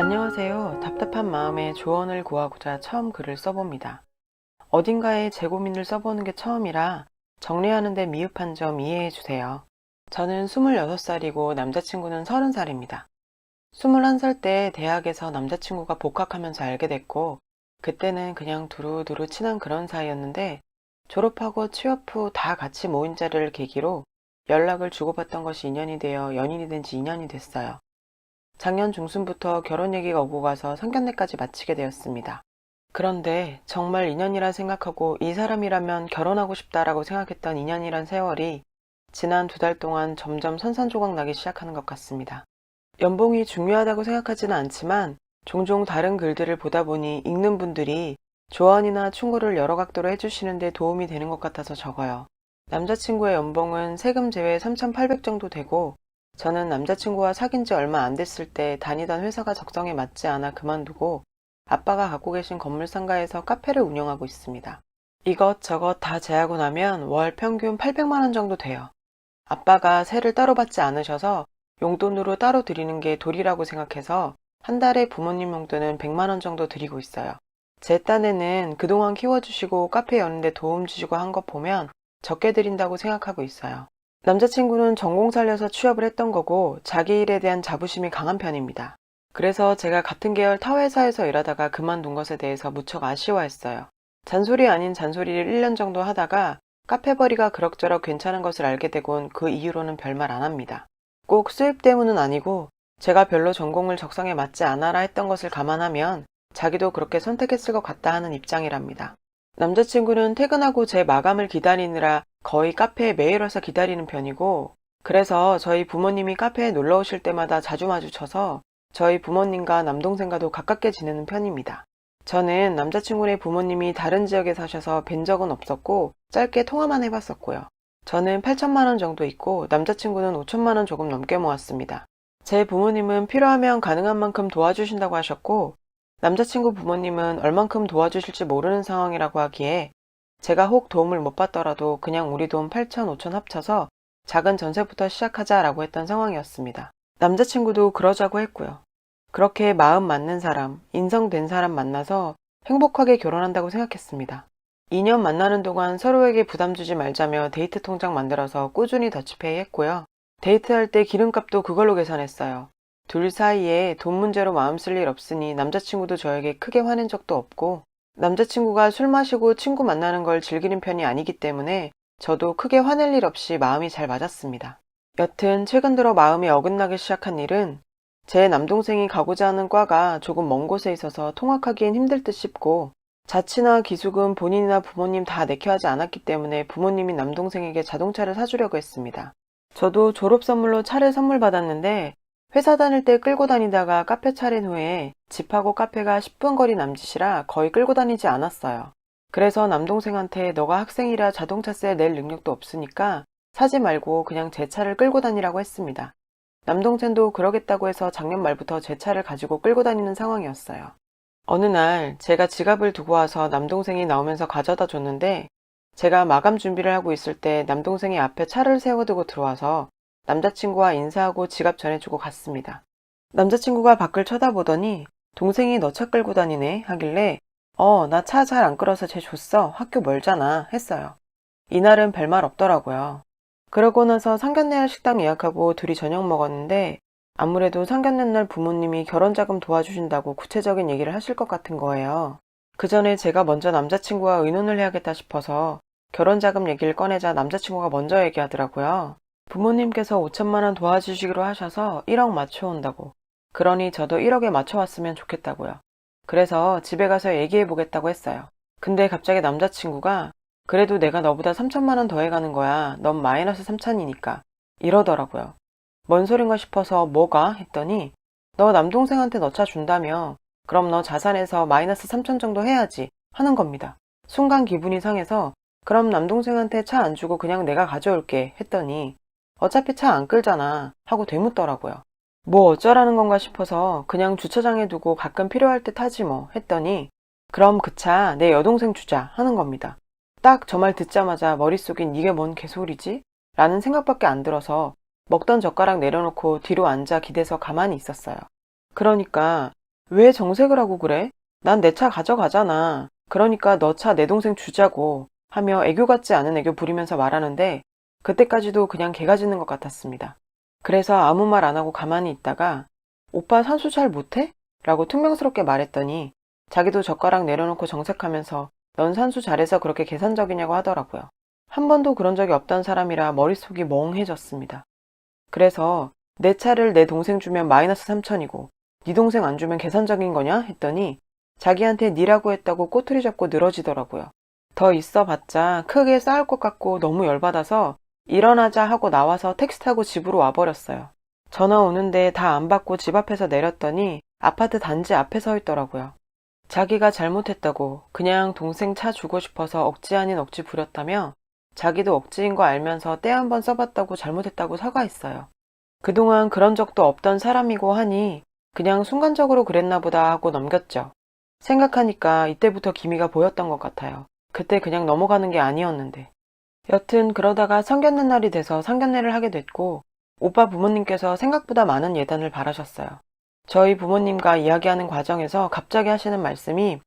안녕하세요. 답답한 마음에 조언을 구하고자 처음 글을 써봅니다. 어딘가에 제 고민을 써보는 게 처음이라 정리하는 데 미흡한 점 이해해 주세요. 저는 26살이고 남자친구는 30살입니다. 21살 때 대학에서 남자친구가 복학하면서 알게 됐고, 그때는 그냥 두루두루 친한 그런 사이였는데, 졸업하고 취업 후 다 같이 모인 자리를 계기로 연락을 주고받던 것이 인연이 되어 연인이 된 지 2년이 됐어요. 작년 중순부터 결혼 얘기가 오고 가서 상견례까지 마치게 되었습니다. 그런데 정말 인연이라 생각하고 이 사람이라면 결혼하고 싶다라고 생각했던 인연이란 세월이 지난 2달 동안 점점 선산조각 나기 시작하는 것 같습니다. 연봉이 중요하다고 생각하지는 않지만 종종 다른 글들을 보다 보니 읽는 분들이 조언이나 충고를 여러 각도로 해주시는 데 도움이 되는 것 같아서 적어요. 남자친구의 연봉은 세금 제외 3,800 정도 되고, 저는 남자친구와 사귄 지 얼마 안 됐을 때 다니던 회사가 적성에 맞지 않아 그만두고 아빠가 갖고 계신 건물 상가에서 카페를 운영하고 있습니다. 이것저것 다 제하고 나면 월 평균 800만 원 정도 돼요. 아빠가 세를 따로 받지 않으셔서 용돈으로 따로 드리는 게 도리라고 생각해서 한 달에 부모님 용돈은 100만 원 정도 드리고 있어요. 제 딴에는 그동안 키워주시고 카페 여는데 도움 주시고 한 것 보면 적게 드린다고 생각하고 있어요. 남자친구는 전공 살려서 취업을 했던 거고 자기 일에 대한 자부심이 강한 편입니다. 그래서 제가 같은 계열 타 회사에서 일하다가 그만둔 것에 대해서 무척 아쉬워했어요. 잔소리 아닌 잔소리를 1년 정도 하다가 카페벌이가 그럭저럭 괜찮은 것을 알게 되곤 그 이후로는 별말 안 합니다. 꼭 수입 때문은 아니고 제가 별로 전공을 적성에 맞지 않아라 했던 것을 감안하면 자기도 그렇게 선택했을 것 같다 하는 입장이랍니다. 남자친구는 퇴근하고 제 마감을 기다리느라 거의 카페에 매일 와서 기다리는 편이고, 그래서 저희 부모님이 카페에 놀러 오실 때마다 자주 마주쳐서 저희 부모님과 남동생과도 가깝게 지내는 편입니다. 저는 남자친구네 부모님이 다른 지역에 사셔서 뵌 적은 없었고 짧게 통화만 해봤었고요. 저는 8천만 원 정도 있고 남자친구는 5천만 원 조금 넘게 모았습니다. 제 부모님은 필요하면 가능한 만큼 도와주신다고 하셨고, 남자친구 부모님은 얼만큼 도와주실지 모르는 상황이라고 하기에 제가 혹 도움을 못 받더라도 그냥 우리 돈 8천, 5천 합쳐서 작은 전세부터 시작하자라고 했던 상황이었습니다. 남자친구도 그러자고 했고요. 그렇게 마음 맞는 사람, 인성된 사람 만나서 행복하게 결혼한다고 생각했습니다. 2년 만나는 동안 서로에게 부담 주지 말자며 데이트 통장 만들어서 꾸준히 더치페이 했고요. 데이트할 때 기름값도 그걸로 계산했어요. 둘 사이에 돈 문제로 마음 쓸 일 없으니 남자친구도 저에게 크게 화낸 적도 없고, 남자친구가 술 마시고 친구 만나는 걸 즐기는 편이 아니기 때문에 저도 크게 화낼 일 없이 마음이 잘 맞았습니다. 여튼 최근 들어 마음이 어긋나기 시작한 일은 제 남동생이 가고자 하는 과가 조금 먼 곳에 있어서 통학하기엔 힘들 듯 싶고, 자취나 기숙은 본인이나 부모님 다 내켜 하지 않았기 때문에 부모님이 남동생에게 자동차를 사주려고 했습니다. 저도 졸업 선물로 차를 선물 받았는데 회사 다닐 때 끌고 다니다가 카페 차린 후에 집하고 카페가 10분 거리 남짓이라 거의 끌고 다니지 않았어요. 그래서 남동생한테 너가 학생이라 자동차세 낼 능력도 없으니까 사지 말고 그냥 제 차를 끌고 다니라고 했습니다. 남동생도 그러겠다고 해서 작년 말부터 제 차를 가지고 끌고 다니는 상황이었어요. 어느 날 제가 지갑을 두고 와서 남동생이 나오면서 가져다 줬는데, 제가 마감 준비를 하고 있을 때 남동생이 앞에 차를 세워두고 들어와서 남자친구와 인사하고 지갑 전해주고 갔습니다. 남자친구가 밖을 쳐다보더니 동생이 너 차 끌고 다니네 하길래 나 차 잘 안 끌어서 쟤 줬어. 학교 멀잖아 했어요. 이날은 별말 없더라고요. 그러고 나서 상견례할 식당 예약하고 둘이 저녁 먹었는데 아무래도 상견례 날 부모님이 결혼자금 도와주신다고 구체적인 얘기를 하실 것 같은 거예요. 그 전에 제가 먼저 남자친구와 의논을 해야겠다 싶어서 결혼자금 얘기를 꺼내자 남자친구가 먼저 얘기하더라고요. 부모님께서 5천만 원 도와주시기로 하셔서 1억 맞춰온다고. 그러니 저도 1억에 맞춰왔으면 좋겠다고요. 그래서 집에 가서 얘기해보겠다고 했어요. 근데 갑자기 남자친구가 그래도 내가 너보다 3천만 원 더해가는 거야. 넌 마이너스 3천이니까. 이러더라고요. 뭔 소린가 싶어서 뭐가? 했더니 너 남동생한테 너 차 준다며. 그럼 너 자산에서 마이너스 3천 정도 해야지 하는 겁니다. 순간 기분이 상해서 그럼 남동생한테 차 안 주고 그냥 내가 가져올게 했더니 어차피 차 안 끌잖아 하고 되묻더라고요. 뭐 어쩌라는 건가 싶어서 그냥 주차장에 두고 가끔 필요할 때 타지 뭐 했더니 그럼 그 차 내 여동생 주자 하는 겁니다. 딱 저 말 듣자마자 머릿속엔 이게 뭔 개소리지? 라는 생각밖에 안 들어서 먹던 젓가락 내려놓고 뒤로 앉아 기대서 가만히 있었어요. 그러니까 왜 정색을 하고 그래? 난 내 차 가져가잖아. 그러니까 너 차 내 동생 주자고 하며 애교 같지 않은 애교 부리면서 말하는데 그때까지도 그냥 개가 짖는 것 같았습니다. 그래서 아무 말 안 하고 가만히 있다가 오빠 산수 잘 못해? 라고 퉁명스럽게 말했더니 자기도 젓가락 내려놓고 정색하면서 넌 산수 잘해서 그렇게 계산적이냐고 하더라고요. 한 번도 그런 적이 없던 사람이라 머릿속이 멍해졌습니다. 그래서 내 차를 내 동생 주면 마이너스 3천이고 네 동생 안 주면 계산적인 거냐? 했더니 자기한테 니라고 했다고 꼬투리 잡고 늘어지더라고요. 더 있어봤자 크게 싸울 것 같고 너무 열받아서 일어나자 하고 나와서 택시 타고 집으로 와버렸어요. 전화 오는데 다 안 받고 집 앞에서 내렸더니 아파트 단지 앞에 서 있더라고요. 자기가 잘못했다고 그냥 동생 차 주고 싶어서 억지 아닌 억지 부렸다며 자기도 억지인 거 알면서 때 한 번 써봤다고 잘못했다고 사과했어요. 그동안 그런 적도 없던 사람이고 하니 그냥 순간적으로 그랬나 보다 하고 넘겼죠. 생각하니까 이때부터 기미가 보였던 것 같아요. 그때 그냥 넘어가는 게 아니었는데. 여튼 그러다가 상견례 날이 돼서 상견례를 하게 됐고 오빠 부모님께서 생각보다 많은 예단을 바라셨어요. 저희 부모님과 이야기하는 과정에서 갑자기 하시는 말씀이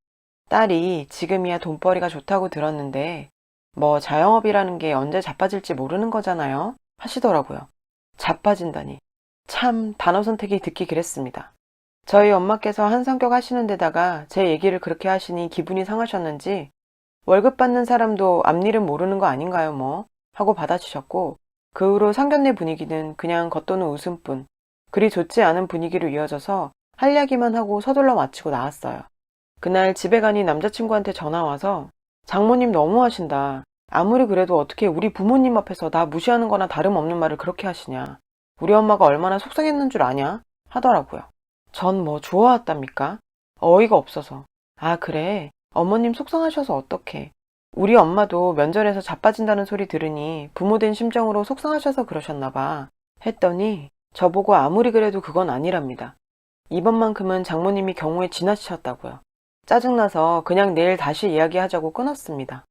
딸이 지금이야 돈벌이가 좋다고 들었는데 뭐 자영업이라는 게 언제 자빠질지 모르는 거잖아요 하시더라고요. 자빠진다니. 참 단어 선택이 듣기 그랬습니다. 저희 엄마께서 한 성격 하시는 데다가 제 얘기를 그렇게 하시니 기분이 상하셨는지 월급 받는 사람도 앞일은 모르는 거 아닌가요 뭐 하고 받아주셨고 그 후로 상견례 분위기는 그냥 겉도는 웃음뿐 그리 좋지 않은 분위기로 이어져서 할 이야기만 하고 서둘러 마치고 나왔어요. 그날 집에 가니 남자친구한테 전화 와서 장모님 너무하신다. 아무리 그래도 어떻게 우리 부모님 앞에서 나 무시하는 거나 다름없는 말을 그렇게 하시냐. 우리 엄마가 얼마나 속상했는 줄 아냐? 하더라고요. 전 뭐 좋아왔답니까? 어이가 없어서. 아 그래? 어머님 속상하셔서 어떡해. 우리 엄마도 면전에서 자빠진다는 소리 들으니 부모된 심정으로 속상하셔서 그러셨나 봐. 했더니 저보고 아무리 그래도 그건 아니랍니다. 이번만큼은 장모님이 경우에 지나치셨다고요. 짜증나서 그냥 내일 다시 이야기하자고 끊었습니다.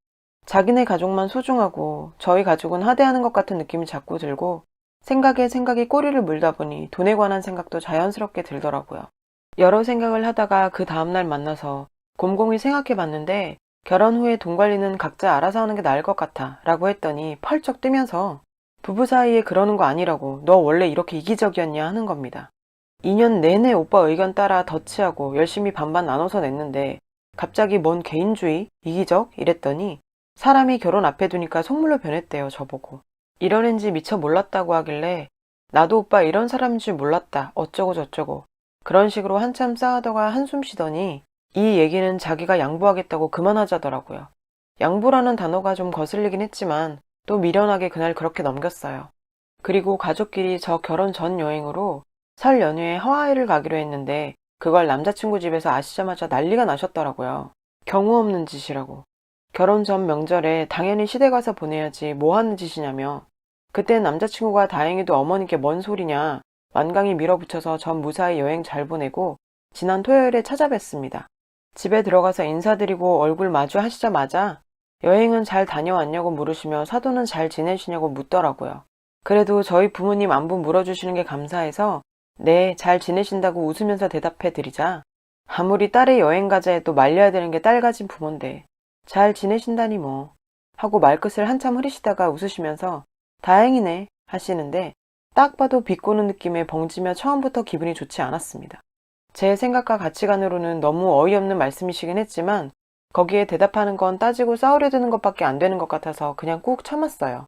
자기네 가족만 소중하고 저희 가족은 하대하는 것 같은 느낌이 자꾸 들고 생각에 생각이 꼬리를 물다 보니 돈에 관한 생각도 자연스럽게 들더라고요. 여러 생각을 하다가 그 다음날 만나서 곰곰이 생각해 봤는데 결혼 후에 돈 관리는 각자 알아서 하는 게 나을 것 같아 라고 했더니 펄쩍 뜨면서 부부 사이에 그러는 거 아니라고 너 원래 이렇게 이기적이었냐 하는 겁니다. 2년 내내 오빠 의견 따라 더치하고 열심히 반반 나눠서 냈는데 갑자기 뭔 개인주의? 이기적? 이랬더니 사람이 결혼 앞에 두니까 속물로 변했대요 저보고. 이런 앤지 미처 몰랐다고 하길래 나도 오빠 이런 사람인 줄 몰랐다 어쩌고 저쩌고 그런 식으로 한참 싸우다가 한숨 쉬더니 이 얘기는 자기가 양보하겠다고 그만하자더라고요. 양보라는 단어가 좀 거슬리긴 했지만 또 미련하게 그날 그렇게 넘겼어요. 그리고 가족끼리 저 결혼 전 여행으로 설 연휴에 하와이를 가기로 했는데 그걸 남자친구 집에서 아시자마자 난리가 나셨더라고요. 경우 없는 짓이라고. 결혼 전 명절에 당연히 시댁 가서 보내야지 뭐 하는 짓이냐며. 그땐 남자친구가 다행히도 어머니께 뭔 소리냐 완강히 밀어붙여서 전 무사히 여행 잘 보내고 지난 토요일에 찾아뵀습니다. 집에 들어가서 인사드리고 얼굴 마주 하시자마자 여행은 잘 다녀왔냐고 물으시며 사돈은 잘 지내시냐고 묻더라고요. 그래도 저희 부모님 안부 물어주시는 게 감사해서 네, 잘 지내신다고 웃으면서 대답해 드리자 아무리 딸의 여행 가자 해도 말려야 되는 게 딸 가진 부모인데 잘 지내신다니 뭐 하고 말끝을 한참 흐리시다가 웃으시면서 다행이네 하시는데 딱 봐도 비꼬는 느낌에 벙지며 처음부터 기분이 좋지 않았습니다. 제 생각과 가치관으로는 너무 어이없는 말씀이시긴 했지만 거기에 대답하는 건 따지고 싸우려 드는 것밖에 안 되는 것 같아서 그냥 꾹 참았어요.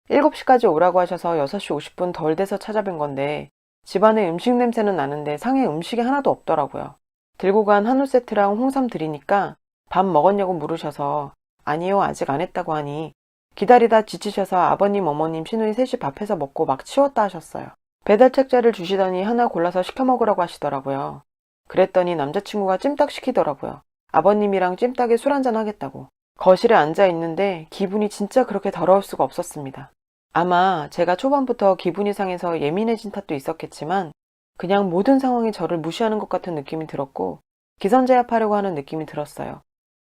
7시까지 오라고 하셔서 6시 50분 덜 돼서 찾아뵌 건데 집안에 음식 냄새는 나는데 상에 음식이 하나도 없더라고요. 들고 간 한우 세트랑 홍삼 드리니까 밥 먹었냐고 물으셔서 아니요 아직 안 했다고 하니 기다리다 지치셔서 아버님 어머님 시누이 셋이 밥해서 먹고 막 치웠다 하셨어요. 배달 책자를 주시더니 하나 골라서 시켜 먹으라고 하시더라고요. 그랬더니 남자친구가 찜닭 시키더라고요. 아버님이랑 찜닭에 술 한잔 하겠다고. 거실에 앉아 있는데 기분이 진짜 그렇게 더러울 수가 없었습니다. 아마 제가 초반부터 기분이 상해서 예민해진 탓도 있었겠지만 그냥 모든 상황이 저를 무시하는 것 같은 느낌이 들었고 기선제압하려고 하는 느낌이 들었어요.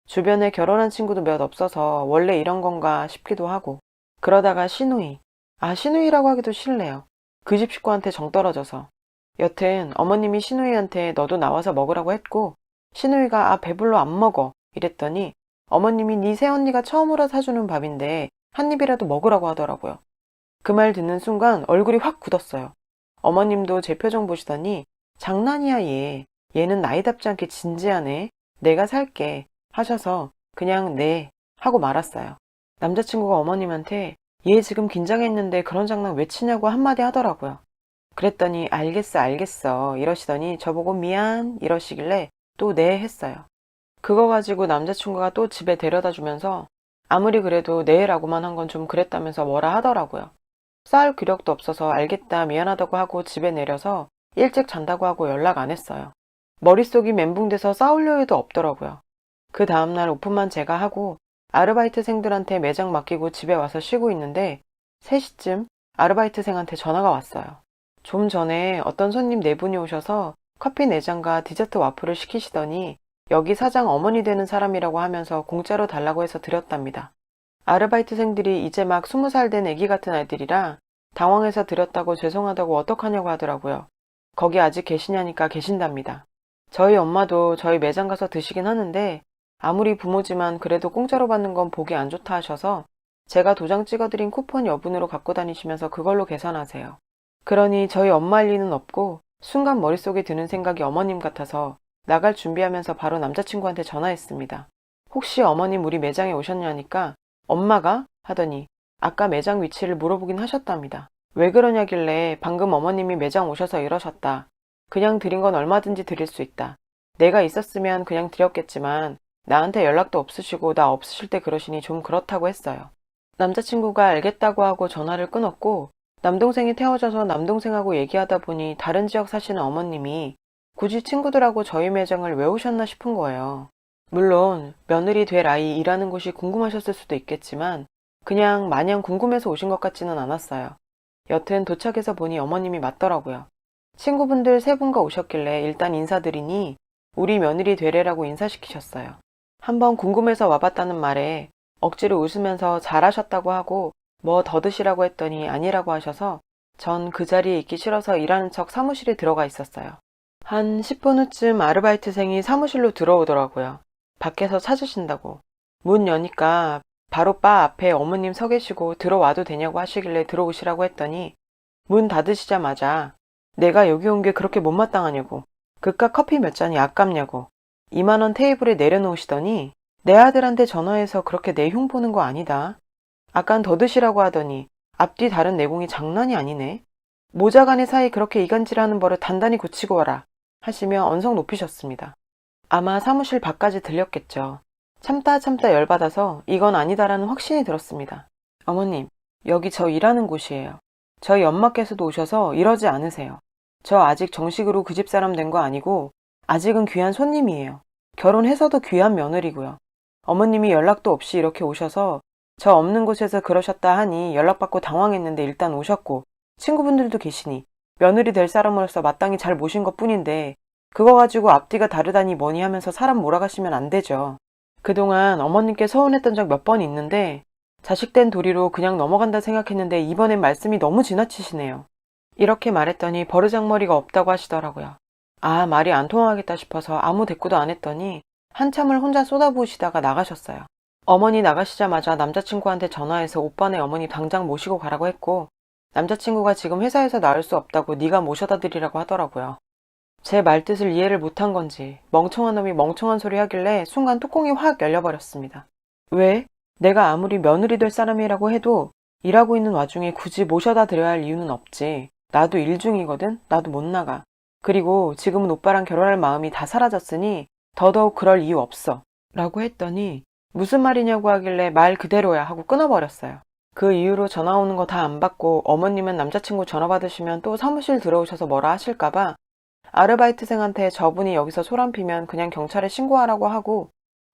주변에 결혼한 친구도 몇 없어서 원래 이런 건가 싶기도 하고 그러다가 시누이. 시누이라고 하기도 싫네요. 그 집 식구한테 정 떨어져서 여튼 어머님이 신우이한테 너도 나와서 먹으라고 했고 신우이가 배불러 안 먹어 이랬더니 어머님이 네 새언니가 처음으로 사주는 밥인데 한 입이라도 먹으라고 하더라고요. 그 말 듣는 순간 얼굴이 확 굳었어요. 어머님도 제 표정 보시더니 장난이야 얘. 얘는 나이답지 않게 진지하네. 내가 살게 하셔서 그냥 네 하고 말았어요. 남자친구가 어머님한테 얘 지금 긴장했는데 그런 장난 왜 치냐고 한마디 하더라고요. 그랬더니 알겠어 이러시더니 저보고 미안 이러시길래 또 네 했어요. 그거 가지고 남자친구가 또 집에 데려다 주면서 아무리 그래도 네라고만 한 건 좀 그랬다면서 뭐라 하더라고요. 싸울 기력도 없어서 알겠다 미안하다고 하고 집에 내려서 일찍 잔다고 하고 연락 안 했어요. 머릿속이 멘붕돼서 싸울 여유도 없더라고요. 그 다음날 오픈만 제가 하고 아르바이트생들한테 매장 맡기고 집에 와서 쉬고 있는데 3시쯤 아르바이트생한테 전화가 왔어요. 좀 전에 어떤 손님 4분이 오셔서 커피 4잔과 디저트 와플을 시키시더니 여기 사장 어머니 되는 사람이라고 하면서 공짜로 달라고 해서 드렸답니다. 아르바이트생들이 이제 막 20살 된 애기 같은 아이들이라 당황해서 드렸다고 죄송하다고 어떡하냐고 하더라고요. 거기 아직 계시냐니까 계신답니다. 저희 엄마도 저희 매장 가서 드시긴 하는데 아무리 부모지만 그래도 공짜로 받는 건 보기 안 좋다 하셔서 제가 도장 찍어드린 쿠폰 여분으로 갖고 다니시면서 그걸로 계산하세요. 그러니 저희 엄마 할 리는 없고 순간 머릿속에 드는 생각이 어머님 같아서 나갈 준비하면서 바로 남자친구한테 전화했습니다. 혹시 어머님 우리 매장에 오셨냐니까 엄마가? 하더니 아까 매장 위치를 물어보긴 하셨답니다. 왜 그러냐길래 방금 어머님이 매장 오셔서 이러셨다. 그냥 드린 건 얼마든지 드릴 수 있다. 내가 있었으면 그냥 드렸겠지만 나한테 연락도 없으시고 나 없으실 때 그러시니 좀 그렇다고 했어요. 남자친구가 알겠다고 하고 전화를 끊었고 남동생이 태워져서 남동생하고 얘기하다 보니 다른 지역 사시는 어머님이 굳이 친구들하고 저희 매장을 왜 오셨나 싶은 거예요. 물론 며느리 될 아이 일하는 곳이 궁금하셨을 수도 있겠지만 그냥 마냥 궁금해서 오신 것 같지는 않았어요. 여튼 도착해서 보니 어머님이 맞더라고요. 친구분들 3분과 오셨길래 일단 인사드리니 우리 며느리 되래라고 인사시키셨어요. 한번 궁금해서 와봤다는 말에 억지로 웃으면서 잘하셨다고 하고 뭐 더 드시라고 했더니 아니라고 하셔서 전 그 자리에 있기 싫어서 일하는 척 사무실에 들어가 있었어요. 한 10분 후쯤 아르바이트생이 사무실로 들어오더라고요. 밖에서 찾으신다고. 문 여니까 바로 바 앞에 어머님 서 계시고 들어와도 되냐고 하시길래 들어오시라고 했더니 문 닫으시자마자 내가 여기 온 게 그렇게 못마땅하냐고, 그깟 커피 몇 잔이 아깝냐고 2만 원 테이블에 내려놓으시더니 내 아들한테 전화해서 그렇게 내 흉 보는 거 아니다. 아깐 더 드시라고 하더니 앞뒤 다른 내공이 장난이 아니네. 모자간의 사이 그렇게 이간질하는 버릇 단단히 고치고 와라 하시며 언성 높이셨습니다. 아마 사무실 밖까지 들렸겠죠. 참다 열받아서 이건 아니다라는 확신이 들었습니다. 어머님, 여기 저 일하는 곳이에요. 저희 엄마께서도 오셔서 이러지 않으세요. 저 아직 정식으로 그 집 사람 된 거 아니고 아직은 귀한 손님이에요. 결혼해서도 귀한 며느리고요. 어머님이 연락도 없이 이렇게 오셔서 저 없는 곳에서 그러셨다 하니 연락받고 당황했는데 일단 오셨고 친구분들도 계시니 며느리 될 사람으로서 마땅히 잘 모신 것 뿐인데 그거 가지고 앞뒤가 다르다니 뭐니 하면서 사람 몰아가시면 안 되죠. 그동안 어머님께 서운했던 적 몇 번 있는데 자식된 도리로 그냥 넘어간다 생각했는데 이번엔 말씀이 너무 지나치시네요. 이렇게 말했더니 버르장머리가 없다고 하시더라고요. 아, 말이 안 통하겠다 싶어서 아무 대꾸도 안 했더니 한참을 혼자 쏟아부으시다가 나가셨어요. 어머니 나가시자마자 남자친구한테 전화해서 오빠네 어머니 당장 모시고 가라고 했고 남자친구가 지금 회사에서 나올 수 없다고 네가 모셔다 드리라고 하더라고요. 제 말뜻을 이해를 못한 건지 멍청한 놈이 멍청한 소리 하길래 순간 뚜껑이 확 열려버렸습니다. 왜? 내가 아무리 며느리 될 사람이라고 해도 일하고 있는 와중에 굳이 모셔다 드려야 할 이유는 없지. 나도 일 중이거든. 나도 못 나가. 그리고 지금은 오빠랑 결혼할 마음이 다 사라졌으니 더더욱 그럴 이유 없어 라고 했더니 무슨 말이냐고 하길래 말 그대로야 하고 끊어버렸어요. 그 이후로 전화 오는 거 다 안 받고 어머님은 남자친구 전화 받으시면 또 사무실 들어오셔서 뭐라 하실까봐 아르바이트생한테 저분이 여기서 소란 피면 그냥 경찰에 신고하라고 하고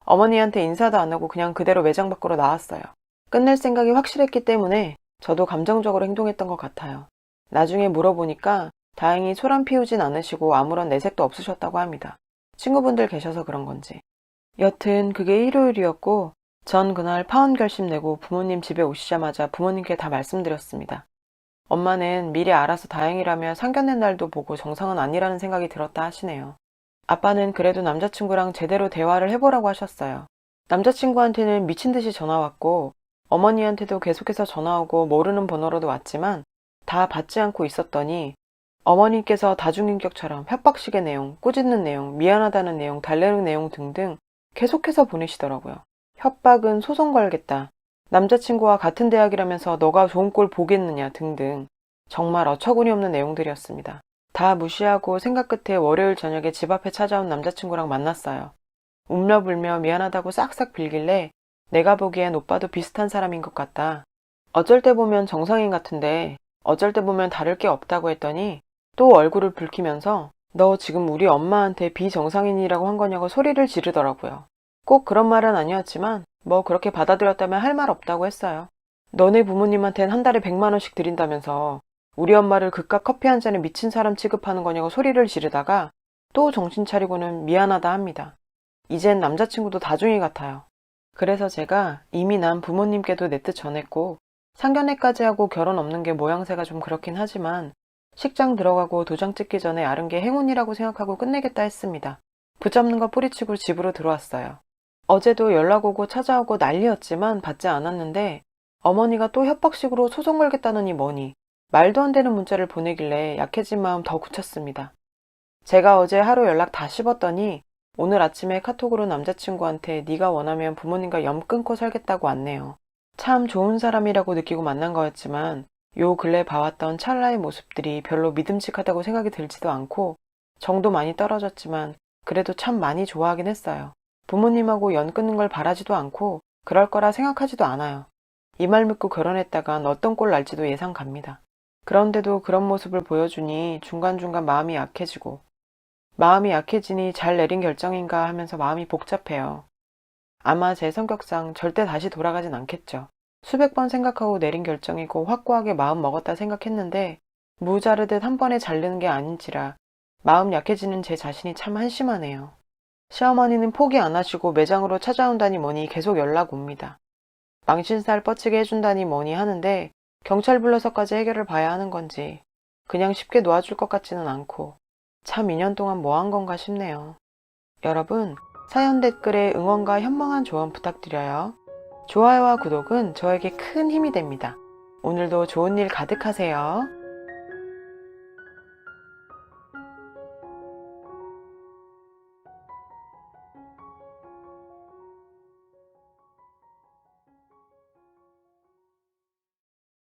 어머니한테 인사도 안 하고 그냥 그대로 매장 밖으로 나왔어요. 끝낼 생각이 확실했기 때문에 저도 감정적으로 행동했던 것 같아요. 나중에 물어보니까 다행히 소란 피우진 않으시고 아무런 내색도 없으셨다고 합니다. 친구분들 계셔서 그런 건지. 여튼 그게 일요일이었고 전 그날 파혼 결심 내고 부모님 집에 오시자마자 부모님께 다 말씀드렸습니다. 엄마는 미리 알아서 다행이라며 상견례 날도 보고 정상은 아니라는 생각이 들었다 하시네요. 아빠는 그래도 남자친구랑 제대로 대화를 해보라고 하셨어요. 남자친구한테는 미친 듯이 전화 왔고 어머니한테도 계속해서 전화 오고 모르는 번호로도 왔지만 다 받지 않고 있었더니 어머니께서 다중인격처럼 협박식의 내용, 꾸짖는 내용, 미안하다는 내용, 달래는 내용 등등 계속해서 보내시더라고요. 협박은 소송 걸겠다. 남자친구와 같은 대학이라면서 너가 좋은 꼴 보겠느냐 등등 정말 어처구니 없는 내용들이었습니다. 다 무시하고 생각 끝에 월요일 저녁에 집 앞에 찾아온 남자친구랑 만났어요. 울며불며 미안하다고 싹싹 빌길래 내가 보기엔 오빠도 비슷한 사람인 것 같다. 어쩔 때 보면 정상인 같은데 어쩔 때 보면 다를 게 없다고 했더니 또 얼굴을 붉히면서 너 지금 우리 엄마한테 비정상인이라고 한 거냐고 소리를 지르더라고요. 꼭 그런 말은 아니었지만 뭐 그렇게 받아들였다면 할 말 없다고 했어요. 너네 부모님한텐 한 달에 100만 원씩 드린다면서 우리 엄마를 그깟 커피 한 잔에 미친 사람 취급하는 거냐고 소리를 지르다가 또 정신 차리고는 미안하다 합니다. 이젠 남자친구도 다중이 같아요. 그래서 제가 이미 난 부모님께도 내 뜻 전했고 상견례까지 하고 결혼 없는 게 모양새가 좀 그렇긴 하지만 식장 들어가고 도장 찍기 전에 아른 게 행운이라고 생각하고 끝내겠다 했습니다. 붙잡는 거 뿌리치고 집으로 들어왔어요. 어제도 연락 오고 찾아오고 난리였지만 받지 않았는데 어머니가 또 협박식으로 소송 걸겠다느니 뭐니 말도 안 되는 문자를 보내길래 약해진 마음 더 굳혔습니다. 제가 어제 하루 연락 다 씹었더니 오늘 아침에 카톡으로 남자친구한테 네가 원하면 부모님과 연 끊고 살겠다고 왔네요. 참 좋은 사람이라고 느끼고 만난 거였지만 요 근래 봐왔던 찰나의 모습들이 별로 믿음직하다고 생각이 들지도 않고 정도 많이 떨어졌지만 그래도 참 많이 좋아하긴 했어요. 부모님하고 연 끊는 걸 바라지도 않고 그럴 거라 생각하지도 않아요. 이 말 믿고 결혼했다간 어떤 꼴 날지도 예상 갑니다. 그런데도 그런 모습을 보여주니 중간중간 마음이 약해지니 잘 내린 결정인가 하면서 마음이 복잡해요. 아마 제 성격상 절대 다시 돌아가진 않겠죠. 수백 번 생각하고 내린 결정이고 확고하게 마음 먹었다 생각했는데 무자르듯 한 번에 자르는 게 아닌지라 마음 약해지는 제 자신이 참 한심하네요. 시어머니는 포기 안 하시고 매장으로 찾아온다니 뭐니 계속 연락 옵니다. 망신살 뻗치게 해준다니 뭐니 하는데 경찰 불러서까지 해결을 봐야 하는 건지 그냥 쉽게 놓아줄 것 같지는 않고 참 2년 동안 뭐 한 건가 싶네요. 여러분, 사연 댓글에 응원과 현명한 조언 부탁드려요. 좋아요와 구독은 저에게 큰 힘이 됩니다. 오늘도 좋은 일 가득하세요.